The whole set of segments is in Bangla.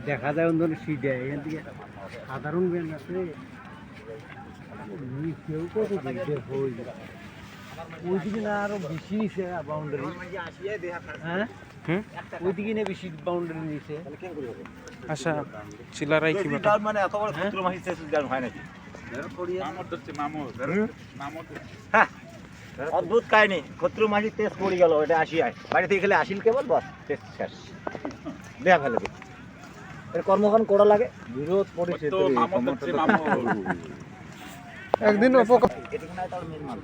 দেখা যায় অন্য সিট এখান থেকে সাধারণ ব্যান আছে কেউ কত হয়ে যায় ওইদিকে না আরো বেশি নিছে বাউন্ডারি হ্যাঁ ওইদিকে না বেশি বাউন্ডারি নিছে আচ্ছা চিলারাই কি ব্যাপার মানে এত বড় ক্ষুদ্র মাছ হয় নাকি অদ্ভুত কাহিনী ক্ষুদ্র মাছির তেজ পড়ে গেল এটা আসিয়ায় বাড়ি থেকে খেলে আসিল কেবল বস তেজ শেষ দেয়া ফেলে দিই এর কর্মক্ষণ করা লাগে বিরোধ পড়েছে একদিন উপকার এটুকু নাই তার মেন মাল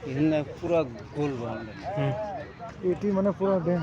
এখানে পুরো গোল বাউন্ডারি এটি মানে পুরো ড্যাম